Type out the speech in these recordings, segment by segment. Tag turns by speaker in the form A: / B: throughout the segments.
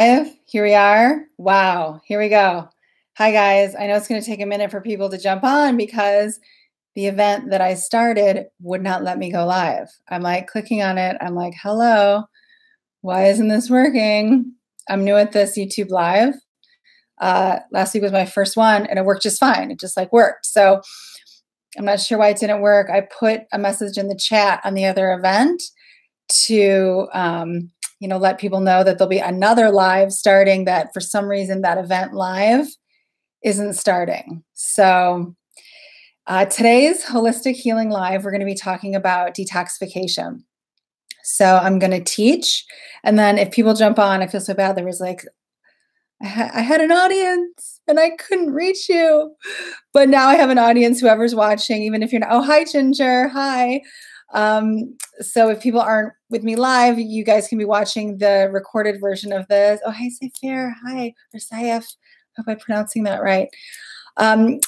A: Here we are. Wow, here we go. Hi, guys. I know it's going to take a minute for people to jump on because the event that I started would not let me go live. I'm like clicking on it. I'm like, hello, why isn't this working? I'm new at this YouTube Live. Last week was my first one and it worked just fine. It just like worked. So I'm not sure why it didn't work. I put a message in the chat on the other event to let people know that there'll be another live starting, that for some reason that event live isn't starting. So today's Holistic Healing Live, we're going to be talking about detoxification. So I'm going to teach, and then if people jump on, I feel so bad. There was like, I had an audience and I couldn't reach you, but now I have an audience, whoever's watching, even if you're not, oh, hi, Ginger, hi. So if people aren't with me live, you guys can be watching the recorded version of this. Oh, hi, Sayfair. Hi, or Saif. Hope I'm pronouncing that right.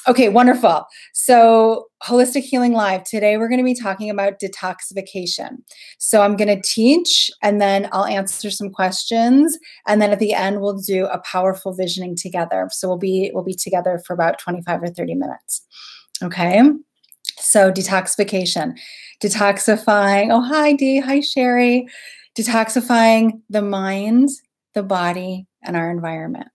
A: Okay, wonderful. So Holistic Healing Live. Today, we're going to be talking about detoxification. So I'm going to teach, and then I'll answer some questions. And then at the end, we'll do a powerful visioning together. So we'll be together for about 25 or 30 minutes. Okay. So detoxification, detoxifying. Oh, hi, Dee. Hi, Sherry. Detoxifying the mind, the body, and our environment.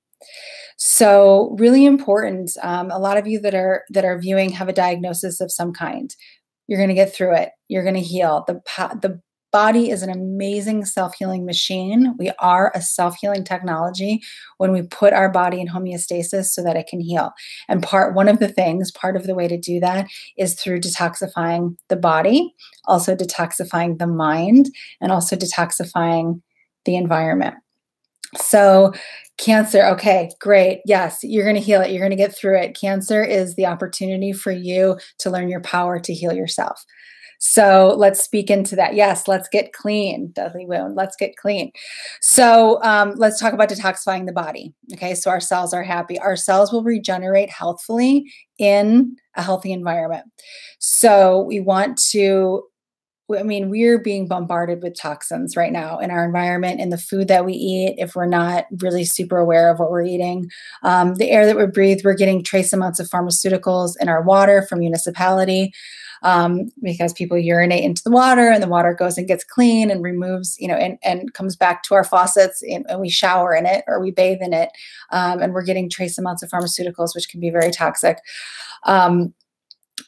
A: So really important. A lot of you that are viewing have a diagnosis of some kind. You're going to get through it. You're going to heal. The body is an amazing self-healing machine. We are a self-healing technology when we put our body in homeostasis so that it can heal. And part of the way to do that is through detoxifying the body, also detoxifying the mind, and also detoxifying the environment. So cancer, okay, great. Yes, you're going to heal it. You're going to get through it. Cancer is the opportunity for you to learn your power to heal yourself. So let's speak into that. Yes, let's get clean. Deadly wound. Let's get clean. So let's talk about detoxifying the body. Okay, so our cells are happy. Our cells will regenerate healthfully in a healthy environment. So we want to, we're being bombarded with toxins right now in our environment, in the food that we eat, if we're not really super aware of what we're eating. The air that we breathe, we're getting trace amounts of pharmaceuticals in our water from municipality. Because people urinate into the water and the water goes and gets clean and removes, and comes back to our faucets, and we shower in it or we bathe in it. And we're getting trace amounts of pharmaceuticals, which can be very toxic.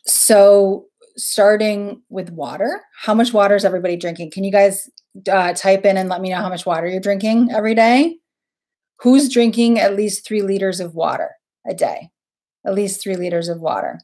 A: So starting with water, how much water is everybody drinking? Can you guys type in and let me know how much water you're drinking every day? Who's drinking at least 3 liters of water a day? At least 3 liters of water.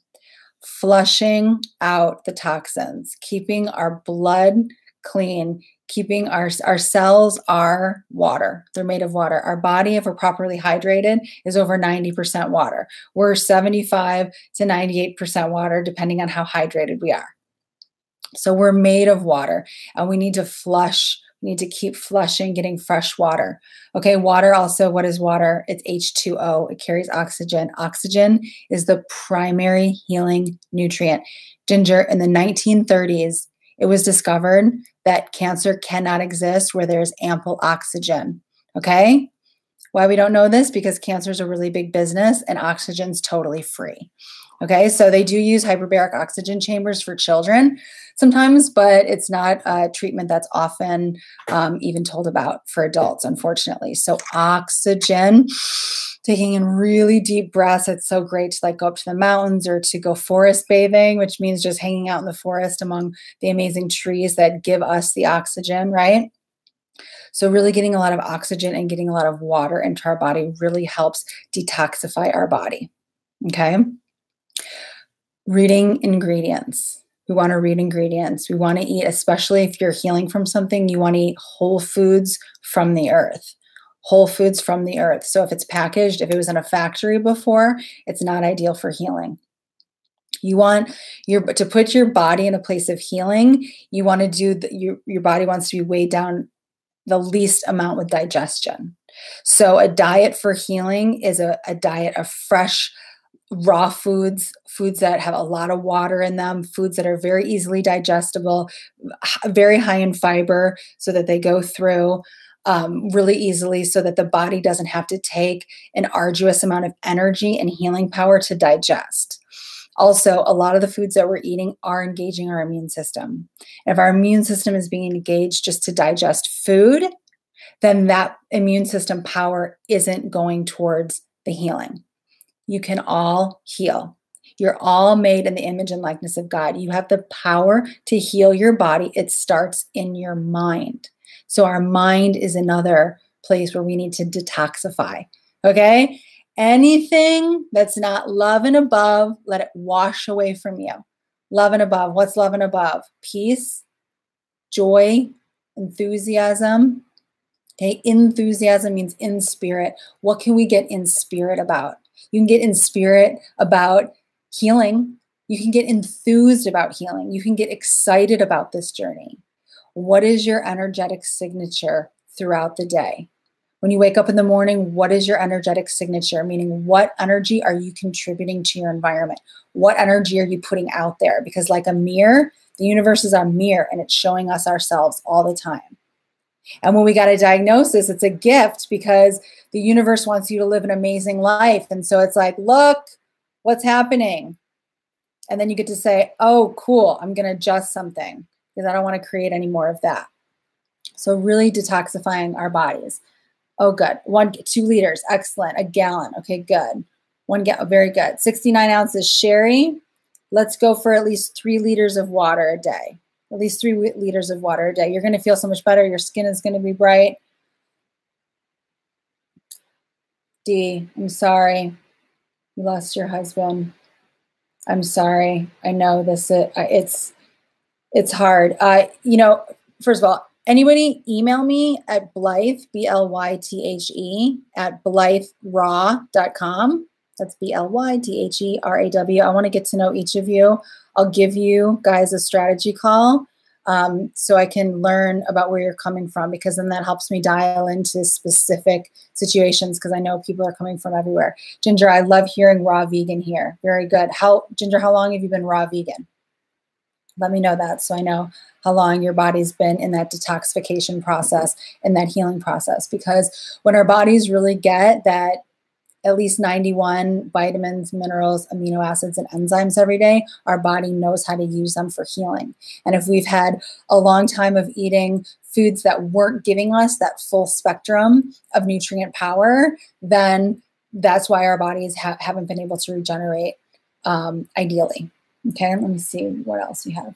A: Flushing out the toxins, keeping our blood clean, keeping our cells are water. They're made of water. Our body, if we're properly hydrated, is over 90% water. We're 75 to 98% water, depending on how hydrated we are. So we're made of water, and we need to flush. We need to keep flushing, getting fresh water. Okay, water also, what is water? It's H2O. It carries oxygen. Oxygen is the primary healing nutrient. Ginger, in the 1930s, it was discovered that cancer cannot exist where there's ample oxygen. Okay? Why we don't know this? Because cancer is a really big business and oxygen's totally free. Okay, so they do use hyperbaric oxygen chambers for children sometimes, but it's not a treatment that's often even told about for adults, unfortunately. So oxygen, taking in really deep breaths. It's so great to like go up to the mountains or to go forest bathing, which means just hanging out in the forest among the amazing trees that give us the oxygen, right? So really getting a lot of oxygen and getting a lot of water into our body really helps detoxify our body, okay? Reading ingredients. We want to read ingredients. We want to eat, especially if you're healing from something, you want to eat whole foods from the earth. Whole foods from the earth. So if it's packaged, if it was in a factory before, it's not ideal for healing. You want to put your body in a place of healing. You want to do, your body wants to be weighed down the least amount with digestion. So a diet for healing is a diet of fresh, raw foods that have a lot of water in them, foods that are very easily digestible, very high in fiber so that they go through. really easily so that the body doesn't have to take an arduous amount of energy and healing power to digest. Also, a lot of the foods that we're eating are engaging our immune system. If our immune system is being engaged just to digest food, then that immune system power isn't going towards the healing. You can all heal. You're all made in the image and likeness of God. You have the power to heal your body. It starts in your mind. So our mind is another place where we need to detoxify, okay? Anything that's not love and above, let it wash away from you. Love and above. What's love and above? Peace, joy, enthusiasm. Okay, enthusiasm means in spirit. What can we get in spirit about? You can get in spirit about healing. You can get enthused about healing. You can get excited about this journey. What is your energetic signature throughout the day? When you wake up in the morning, what is your energetic signature? Meaning, what energy are you contributing to your environment? What energy are you putting out there? Because like a mirror, the universe is our mirror and it's showing us ourselves all the time. And when we got a diagnosis, it's a gift because the universe wants you to live an amazing life. And so it's like, look, what's happening? And then you get to say, oh, cool, I'm going to adjust something because I don't want to create any more of that. So really detoxifying our bodies. Oh, good. 2 liters. Excellent. A gallon. Okay, good. 1 gallon. Very good. 69 ounces sherry. Let's go for at least 3 liters of water a day. At least 3 liters of water a day. You're going to feel so much better. Your skin is going to be bright. D, I'm sorry. You lost your husband. I'm sorry. I know this. It's hard. You know, first of all, anybody email me at Blythe, BLYTHE, at BlytheRaw.com. That's BLYTHERAW. I want to get to know each of you. I'll give you guys a strategy call so I can learn about where you're coming from, because then that helps me dial into specific situations, because I know people are coming from everywhere. Ginger, I love hearing raw vegan here. Very good. Ginger, how long have you been raw vegan? Let me know that so I know how long your body's been in that detoxification process and that healing process. Because when our bodies really get that at least 91 vitamins, minerals, amino acids, and enzymes every day, our body knows how to use them for healing. And if we've had a long time of eating foods that weren't giving us that full spectrum of nutrient power, then that's why our bodies haven't been able to regenerate ideally. Okay, let me see what else we have.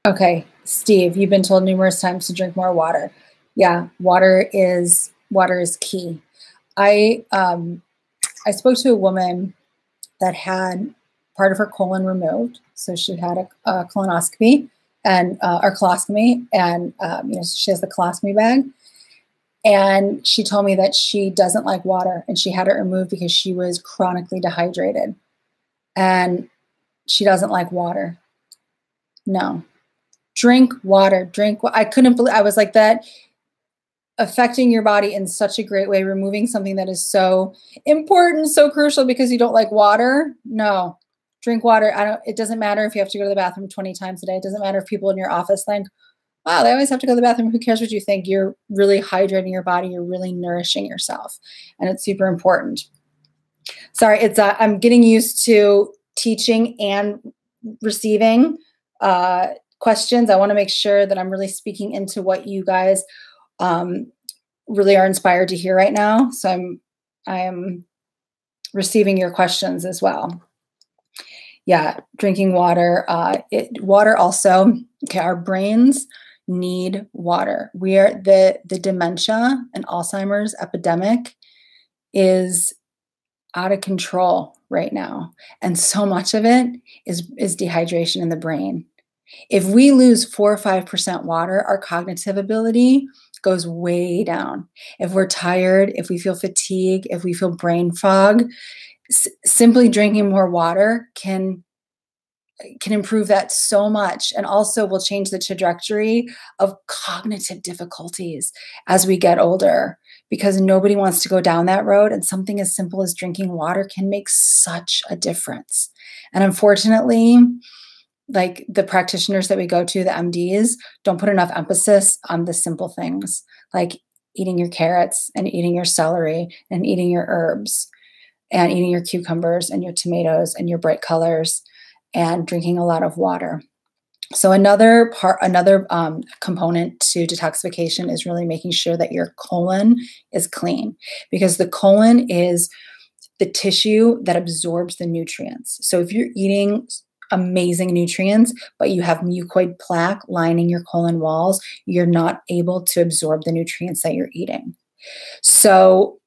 A: Okay, Steve, you've been told numerous times to drink more water. Yeah, water is key. I spoke to a woman that had part of her colon removed, so she had a colonoscopy and or colostomy, and you know, she has the colostomy bag. And she told me that she doesn't like water, and she had it removed because she was chronically dehydrated, and she doesn't like water. No, drink water. I couldn't believe. I was like, that affecting your body in such a great way, removing something that is so important, so crucial because you don't like water. No, drink water. It doesn't matter if you have to go to the bathroom 20 times a day. It doesn't matter if people in your office think, wow, they always have to go to the bathroom. Who cares what you think? You're really hydrating your body. You're really nourishing yourself. And it's super important. Sorry, I'm getting used to teaching and receiving questions. I want to make sure that I'm really speaking into what you guys really are inspired to hear right now. So I am receiving your questions as well. Yeah, drinking water. Water also, okay, our brains need water. The dementia and Alzheimer's epidemic is out of control right now. And so much of it is dehydration in the brain. If we lose 4 or 5% water, our cognitive ability goes way down. If we're tired, if we feel fatigue, if we feel brain fog, simply drinking more water can improve that so much, and also will change the trajectory of cognitive difficulties as we get older, because nobody wants to go down that road, and something as simple as drinking water can make such a difference. And unfortunately, like the practitioners that we go to, the MDs, don't put enough emphasis on the simple things like eating your carrots and eating your celery and eating your herbs and eating your cucumbers and your tomatoes and your bright colors and drinking a lot of water. So another component to detoxification is really making sure that your colon is clean, because the colon is the tissue that absorbs the nutrients. So if you're eating amazing nutrients, but you have mucoid plaque lining your colon walls, you're not able to absorb the nutrients that you're eating. So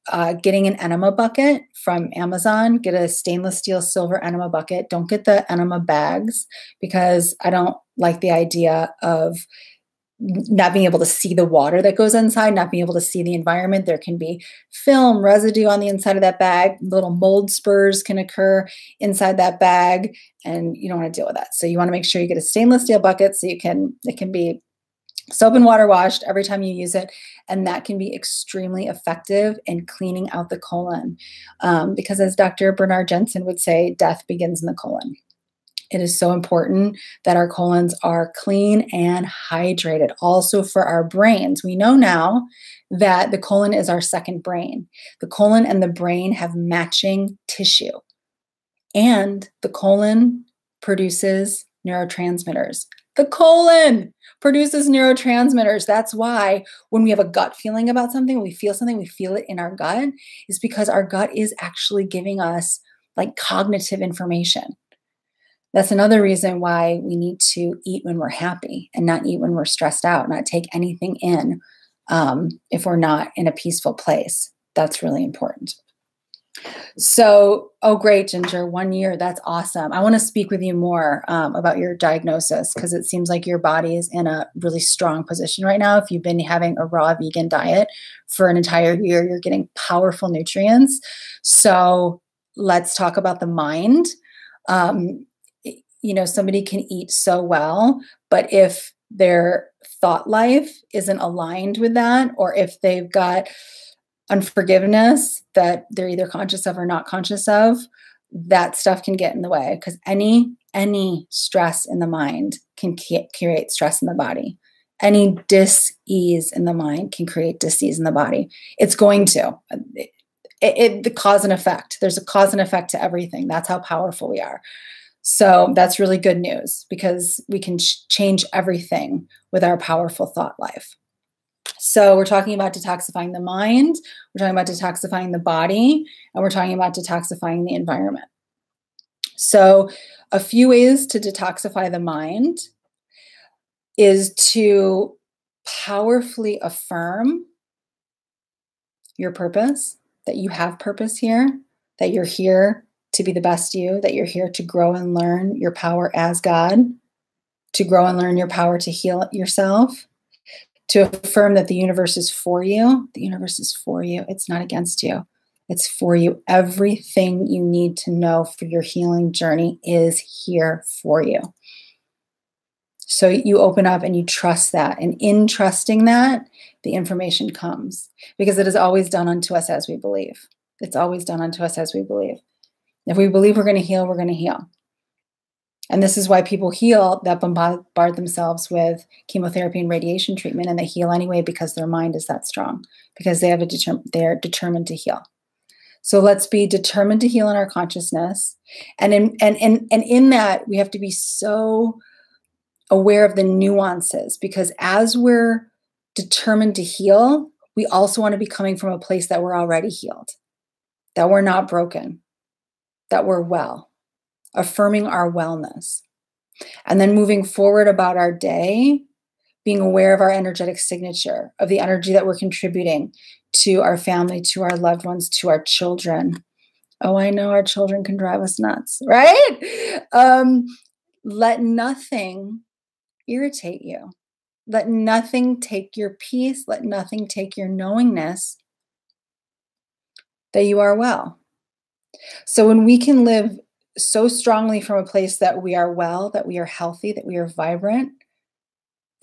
A: getting an enema bucket from Amazon, get a stainless steel silver enema bucket. Don't get the enema bags, because I don't like the idea of not being able to see the water that goes inside, not being able to see the environment. There can be film residue on the inside of that bag. Little mold spurs can occur inside that bag, and you don't want to deal with that. So you want to make sure you get a stainless steel bucket so it can be soap and water washed every time you use it. And that can be extremely effective in cleaning out the colon. Because as Dr. Bernard Jensen would say, death begins in the colon. It is so important that our colons are clean and hydrated. Also for our brains. We know now that the colon is our second brain. The colon and the brain have matching tissue. And the colon produces neurotransmitters. The colon produces neurotransmitters. That's why when we have a gut feeling about something, we feel it in our gut, is because our gut is actually giving us like cognitive information. That's another reason why we need to eat when we're happy and not eat when we're stressed out, not take anything in if we're not in a peaceful place. That's really important. So, oh, great, Ginger, 1 year. That's awesome. I want to speak with you more about your diagnosis, because it seems like your body is in a really strong position right now. If you've been having a raw vegan diet for an entire year, you're getting powerful nutrients. So let's talk about the mind. Somebody can eat so well, but if their thought life isn't aligned with that, or if they've got unforgiveness that they're either conscious of or not conscious of, that stuff can get in the way, because any stress in the mind can create stress in the body. Any dis-ease in the mind can create dis-ease in the body. It's going to. The cause and effect. There's a cause and effect to everything. That's how powerful we are. So that's really good news, because we can change everything with our powerful thought life. So we're talking about detoxifying the mind, we're talking about detoxifying the body, and we're talking about detoxifying the environment. So a few ways to detoxify the mind is to powerfully affirm your purpose, that you have purpose here, that you're here to be the best you, that you're here to grow and learn your power as God, to grow and learn your power to heal yourself, to affirm that the universe is for you. The universe is for you. It's not against you. It's for you. Everything you need to know for your healing journey is here for you. So you open up and you trust that. And in trusting that, the information comes, because it is always done unto us as we believe. It's always done unto us as we believe. If we believe we're going to heal, we're going to heal. And this is why people heal that bombard themselves with chemotherapy and radiation treatment, and they heal anyway, because their mind is that strong, because they have they're determined to heal. So let's be determined to heal in our consciousness. And in that, we have to be so aware of the nuances, because as we're determined to heal, we also want to be coming from a place that we're already healed, that we're not broken, that we're well. Affirming our wellness. And then moving forward about our day, being aware of our energetic signature, of the energy that we're contributing to our family, to our loved ones, to our children. Oh, I know our children can drive us nuts, right? Let nothing irritate you. Let nothing take your peace. Let nothing take your knowingness that you are well. So when we can live so strongly from a place that we are well, that we are healthy, that we are vibrant,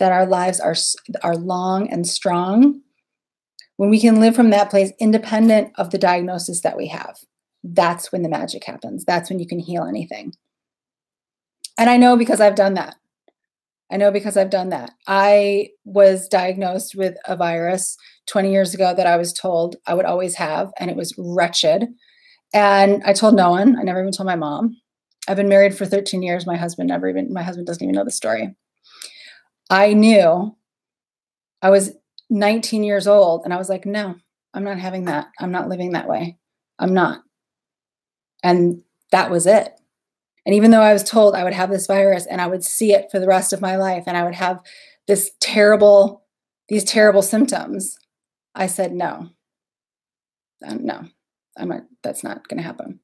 A: that our lives are long and strong, when we can live from that place independent of the diagnosis that we have, that's when the magic happens. That's when you can heal anything. And I know because I've done that. I know because I've done that. I was diagnosed with a virus 20 years ago that I was told I would always have, and it was wretched. And I told no one. I never even told my mom. I've been married for 13 years. My husband doesn't even know the story. I knew I was 19 years old and I was like, no, I'm not having that. I'm not living that way. I'm not. And that was it. And even though I was told I would have this virus and I would see it for the rest of my life and I would have these terrible symptoms, I said, no, no, that's not going to happen.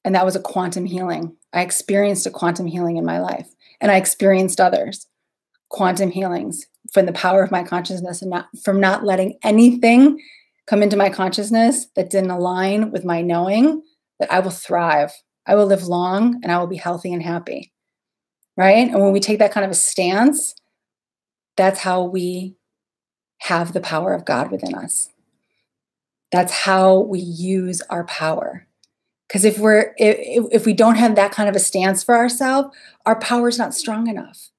A: And that was a quantum healing. I experienced a quantum healing in my life, and I experienced others, quantum healings from the power of my consciousness and from not letting anything come into my consciousness that didn't align with my knowing that I will thrive. I will live long and I will be healthy and happy, right? And when we take that kind of a stance, that's how we have the power of God within us. That's how we use our power. Because if we don't have that kind of a stance for ourselves, our power is not strong enough.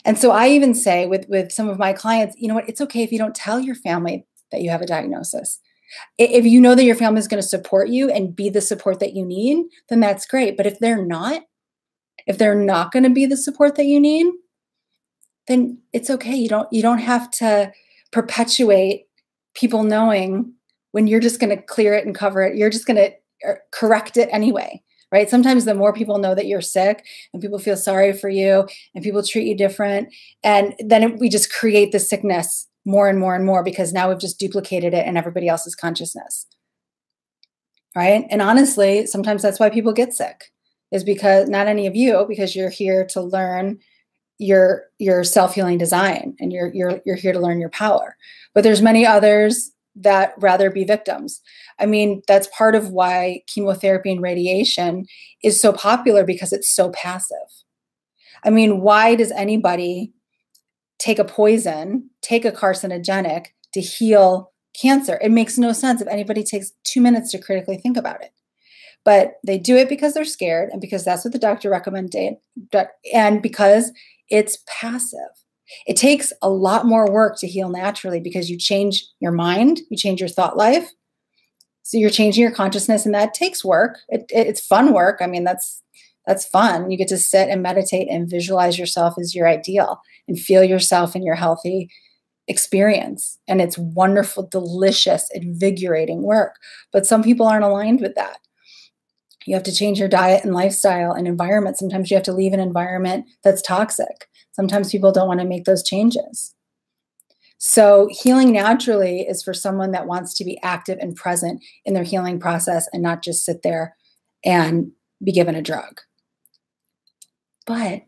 A: And so I even say with some of my clients, you know what, it's okay if you don't tell your family that you have a diagnosis. If you know that your family is going to support you and be the support that you need, then that's great. But if they're not going to be the support that you need, then it's okay. You don't have to perpetuate people knowing when you're just going to clear it and cover it. You're just going to correct it anyway, right? Sometimes the more people know that you're sick and people feel sorry for you and people treat you different, and then we just create the sickness more and more and more because now we've just duplicated it in everybody else's consciousness, right? And honestly, sometimes that's why people get sick, is because not any of you, because you're here to learn your self-healing design and you're here to learn your power. But there's many others that rather be victims. I mean, that's part of why chemotherapy and radiation is so popular, because it's so passive. I mean, why does anybody take a poison, take a carcinogenic to heal cancer? It makes no sense if anybody takes 2 minutes to critically think about it. But they do it because they're scared and because that's what the doctor recommended, and because it's passive. It takes a lot more work to heal naturally because you change your mind, you change your thought life. So you're changing your consciousness, and that takes work. It's fun work. I mean, that's fun. You get to sit and meditate and visualize yourself as your ideal and feel yourself in your healthy experience. And it's wonderful, delicious, invigorating work. But some people aren't aligned with that. You have to change your diet and lifestyle and environment. Sometimes you have to leave an environment that's toxic. Sometimes people don't want to make those changes. So healing naturally is for someone that wants to be active and present in their healing process and not just sit there and be given a drug. But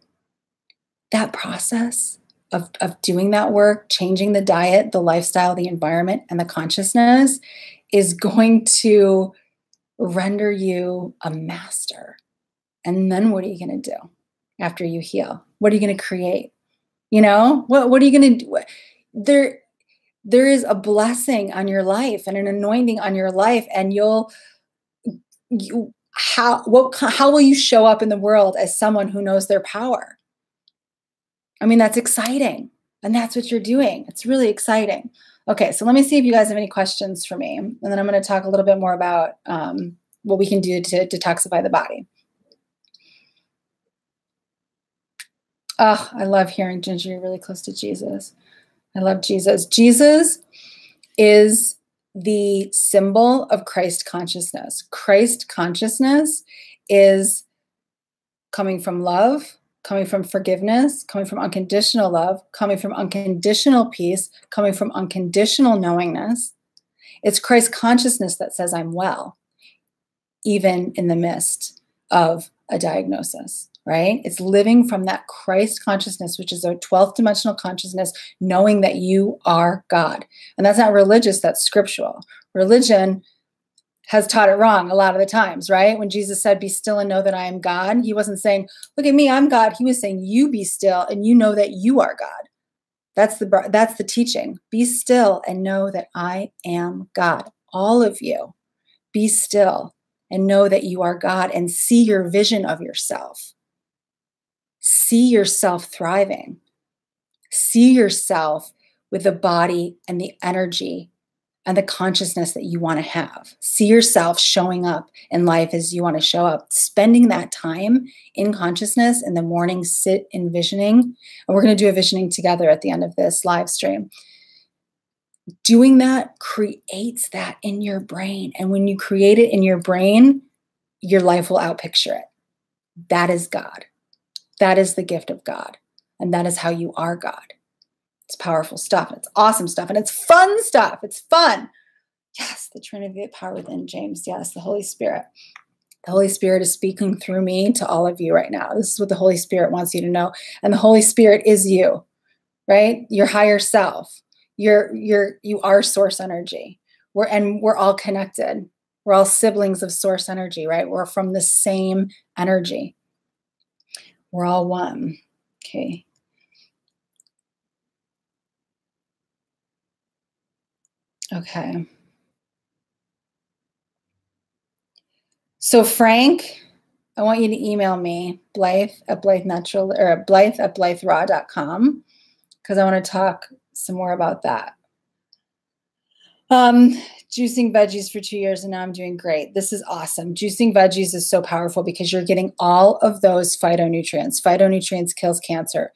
A: that process of doing that work, changing the diet, the lifestyle, the environment, and the consciousness is going to render you a master. And then what are you going to do after you heal? What are you going to create? You know, what are you going to do? There is a blessing on your life and an anointing on your life, and how will you show up in the world as someone who knows their power? I mean, that's exciting, and that's what you're doing. It's really exciting. Okay, so let me see if you guys have any questions for me, and then I'm going to talk a little bit more about what we can do to detoxify the body. Oh, I love hearing, Ginger, you're really close to Jesus. I love Jesus. Jesus is the symbol of Christ consciousness. Christ consciousness is coming from love, coming from forgiveness, coming from unconditional love, coming from unconditional peace, coming from unconditional knowingness. It's Christ consciousness that says I'm well, even in the midst of a diagnosis, right? It's living from that Christ consciousness, which is a 12th dimensional consciousness, knowing that you are God. And that's not religious, that's scriptural. Religion has taught it wrong a lot of the times, right? When Jesus said, be still and know that I am God, he wasn't saying, look at me, I'm God. He was saying, you be still and you know that you are God. That's the teaching. Be still and know that I am God. All of you, be still and know that you are God and see your vision of yourself. See yourself thriving. See yourself with the body and the energy and the consciousness that you want to have. See yourself showing up in life as you want to show up. Spending that time in consciousness in the morning, sit envisioning. And we're going to do a visioning together at the end of this live stream. Doing that creates that in your brain. And when you create it in your brain, your life will outpicture it. That is God. That is the gift of God. And that is how you are God. It's powerful stuff. And it's awesome stuff. And it's fun stuff. It's fun. Yes, the Trinity of power within, James. Yes, the Holy Spirit. The Holy Spirit is speaking through me to all of you right now. This is what the Holy Spirit wants you to know. And the Holy Spirit is you, right? Your higher self. You are source energy. We're all connected. We're all siblings of source energy, right? We're from the same energy. We're all one. Okay. Okay. So Frank, I want you to email me, Blythe at BlytheNatural or Blythe at BlytheRaw.com, because I want to talk some more about that. Juicing veggies for 2 years and now I'm doing great. This is awesome. Juicing veggies is so powerful because you're getting all of those phytonutrients. Phytonutrients kills cancer.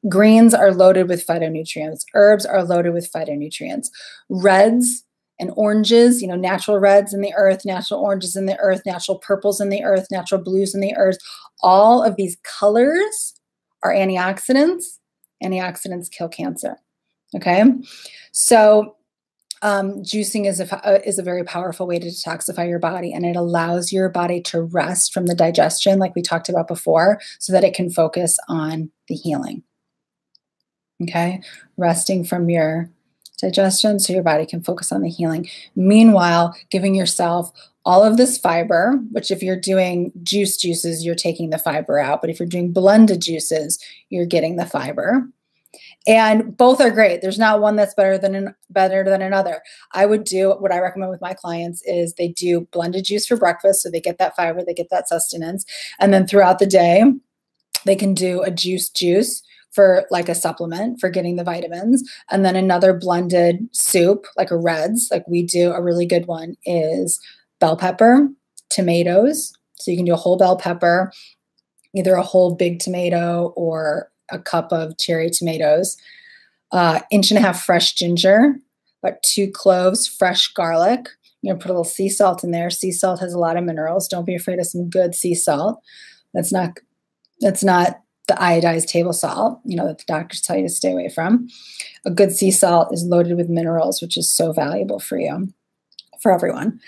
A: Greens are loaded with phytonutrients. Herbs are loaded with phytonutrients. Reds and oranges, natural reds in the earth, natural oranges in the earth, natural purples in the earth, natural blues in the earth. All of these colors are antioxidants. Antioxidants kill cancer. Okay. So juicing is a very powerful way to detoxify your body, and it allows your body to rest from the digestion, like we talked about before, so that it can focus on the healing. Okay, resting from your digestion so your body can focus on the healing. Meanwhile, giving yourself all of this fiber, which if you're doing juices, you're taking the fiber out, but if you're doing blended juices, you're getting the fiber. And both are great. There's not one that's better than another. I would do what I recommend with my clients is they do blended juice for breakfast. So they get that fiber, they get that sustenance. And then throughout the day, they can do a juice for like a supplement for getting the vitamins. And then another blended soup, like a Reds, like we do a really good one is bell pepper, tomatoes. So you can do a whole bell pepper, either a whole big tomato or a cup of cherry tomatoes, 1.5 inches fresh ginger, about 2 cloves, fresh garlic. You're gonna put a little sea salt in there. Sea salt has a lot of minerals. Don't be afraid of some good sea salt. That's not the iodized table salt, that the doctors tell you to stay away from. A good sea salt is loaded with minerals, which is so valuable for you, for everyone.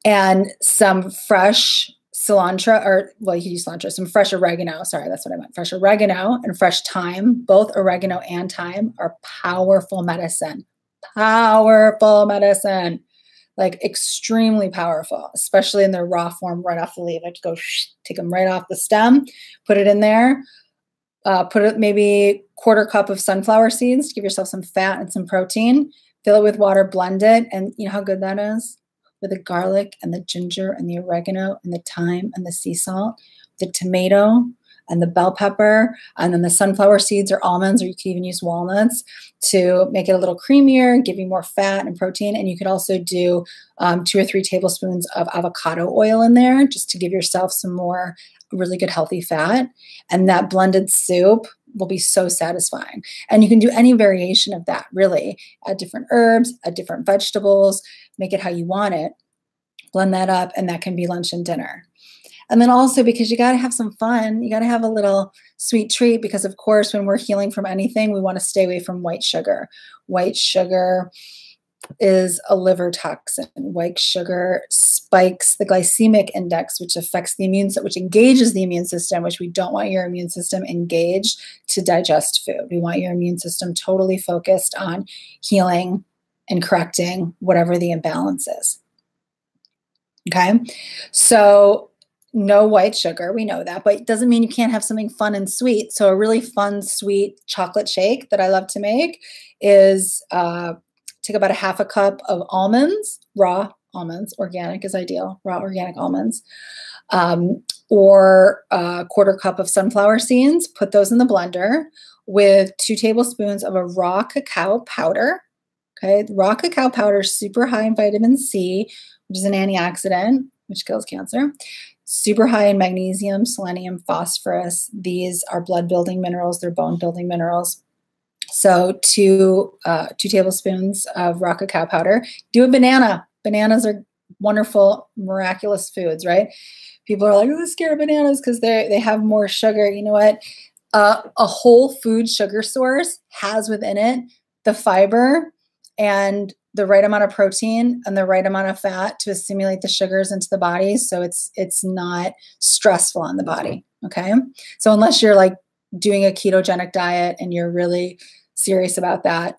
A: And some fresh cilantro, you can use cilantro, some fresh oregano. Sorry, that's what I meant. Fresh oregano and fresh thyme. Both oregano and thyme are powerful medicine. Powerful medicine. Like extremely powerful, especially in their raw form right off the leaf. I just go take them right off the stem, put it in there. Put it maybe 1/4 cup of sunflower seeds to give yourself some fat and some protein. Fill it with water, blend it. And you know how good that is? With the garlic and the ginger and the oregano and the thyme and the sea salt, the tomato and the bell pepper, and then the sunflower seeds or almonds, or you can even use walnuts to make it a little creamier, give you more fat and protein. And you could also do 2 or 3 tablespoons of avocado oil in there just to give yourself some more really good healthy fat. And that blended soup will be so satisfying. And you can do any variation of that, really. Add different herbs, add different vegetables, make it how you want it. Blend that up, and that can be lunch and dinner. And then also, because you got to have some fun, you got to have a little sweet treat, because of course, when we're healing from anything, we want to stay away from white sugar. White sugar is a liver toxin. White sugar spikes the glycemic index, which affects the which engages the immune system, which we don't want your immune system engaged to digest food. We want your immune system totally focused on healing and correcting whatever the imbalance is. Okay, so no white sugar, we know that, but it doesn't mean you can't have something fun and sweet. So a really fun, sweet chocolate shake that I love to make is take about 1/2 cup of almonds, raw almonds. Organic is ideal, raw organic almonds. Or a quarter cup of sunflower seeds. Put those in the blender with 2 tablespoons of a raw cacao powder. Okay, raw cacao powder is super high in vitamin C, which is an antioxidant, which kills cancer. Super high in magnesium, selenium, phosphorus. These are blood-building minerals. They're bone-building minerals. So 2 tablespoons of raw cacao powder. Do a banana. Bananas are wonderful, miraculous foods, right? People are like, oh, I'm scared of bananas because they have more sugar. You know what? A whole food sugar source has within it the fiber and the right amount of protein and the right amount of fat to assimilate the sugars into the body. So it's not stressful on the body. Okay. So unless you're like doing a ketogenic diet and you're really serious about that,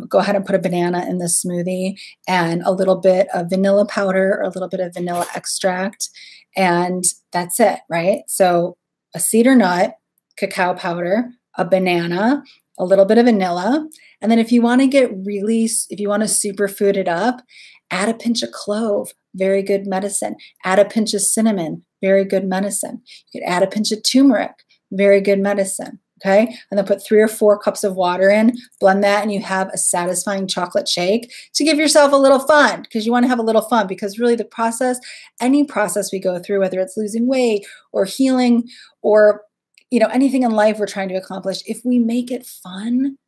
A: go ahead and put a banana in the smoothie and a little bit of vanilla powder or a little bit of vanilla extract. And that's it, right? So a cedar nut, cacao powder, a banana, a little bit of vanilla. And then if you want to if you want to superfood it up, add a pinch of clove, very good medicine. Add a pinch of cinnamon, very good medicine. You could add a pinch of turmeric, very good medicine. Okay. And then put 3 or 4 cups of water in, blend that, and you have a satisfying chocolate shake to give yourself a little fun, because you want to have a little fun, because really the process, any process we go through, whether it's losing weight or healing or, you know, anything in life we're trying to accomplish, if we make it fun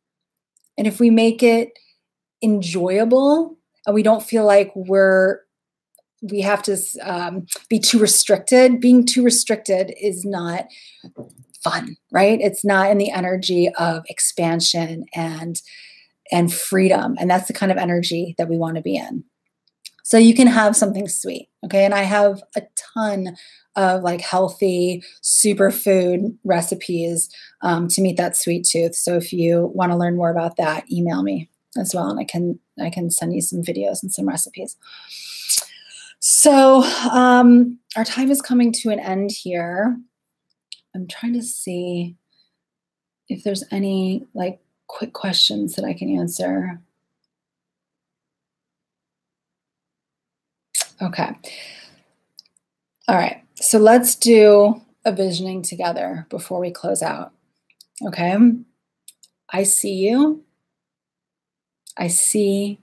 A: and if we make it enjoyable and we don't feel like we have to be too restricted, being too restricted is not fun, right? It's not in the energy of expansion and freedom. And that's the kind of energy that we want to be in. So you can have something sweet. Okay. And I have a ton of like healthy superfood recipes to meet that sweet tooth. So if you want to learn more about that, email me as well. And I can send you some videos and some recipes. So our time is coming to an end here. I'm trying to see if there's any like quick questions that I can answer. Okay. All right. So let's do a visioning together before we close out. Okay. I see you. I see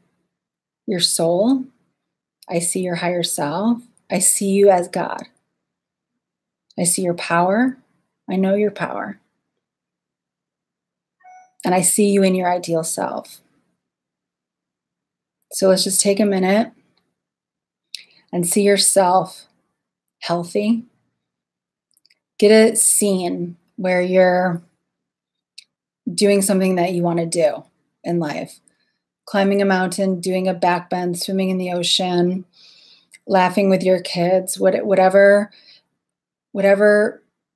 A: your soul. I see your higher self. I see you as God. I see your power. I know your power. And I see you in your ideal self. So let's just take a minute and see yourself healthy. Get a scene where you're doing something that you want to do in life. Climbing a mountain, doing a back bend, swimming in the ocean, laughing with your kids, whatever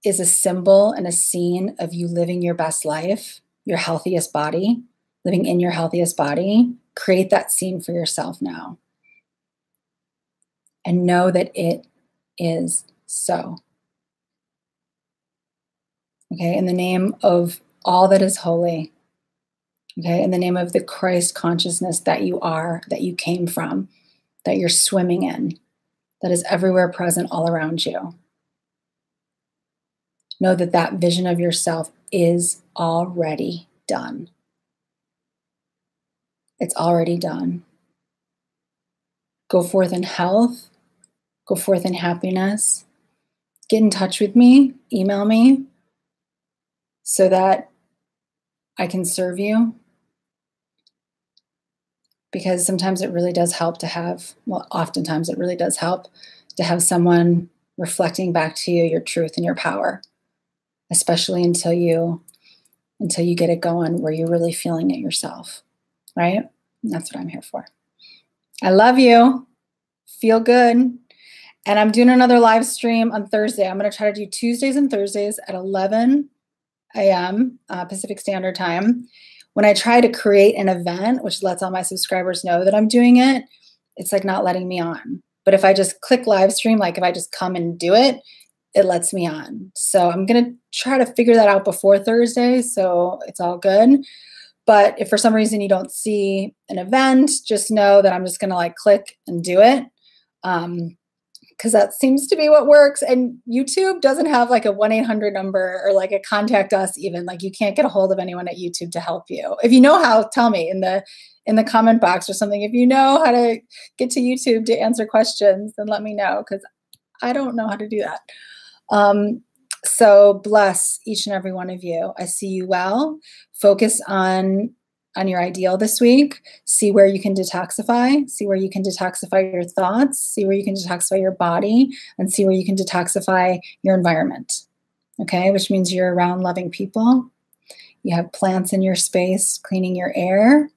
A: is a symbol and a scene of you living your best life, your healthiest body, living in your healthiest body. Create that scene for yourself now. And know that it is so. Okay, in the name of all that is holy, okay, in the name of the Christ consciousness that you are, that you came from, that you're swimming in, that is everywhere present all around you. Know that that vision of yourself is already done. It's already done. Go forth in health. Go forth in happiness. Get in touch with me. Email me so that I can serve you. Because sometimes it really does help to have, well, oftentimes it really does help to have someone reflecting back to you your truth and your power. Especially until you get it going where you're really feeling it yourself, right? And that's what I'm here for. I love you. Feel good. And I'm doing another live stream on Thursday. I'm going to try to do Tuesdays and Thursdays at 11 a.m. Pacific Standard Time. When I try to create an event, which lets all my subscribers know that I'm doing it, it's like not letting me on. But if I just click live stream, like if I just come and do it, it lets me on. So I'm going to try to figure that out before Thursday, so it's all good. But if for some reason you don't see an event, just know that I'm just going to like click and do it. because that seems to be what works. And YouTube doesn't have like a 1-800 number or like a contact us even. Like you can't get a hold of anyone at YouTube to help you. If you know how, tell me in the comment box or something. If you know how to get to YouTube to answer questions, then let me know, because I don't know how to do that. So bless each and every one of you. I see you well. Focus on your ideal this week. See where you can detoxify. See where you can detoxify your thoughts. See where you can detoxify your body, and see where you can detoxify your environment. Okay, which means you're around loving people. You have plants in your space cleaning your air,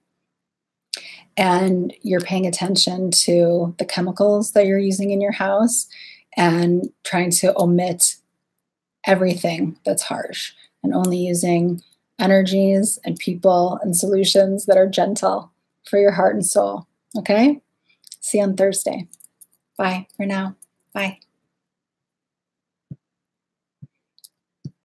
A: and you're paying attention to the chemicals that you're using in your house and trying to omit everything that's harsh and only using energies and people and solutions that are gentle for your heart and soul. Okay? See you on Thursday. Bye for now. Bye.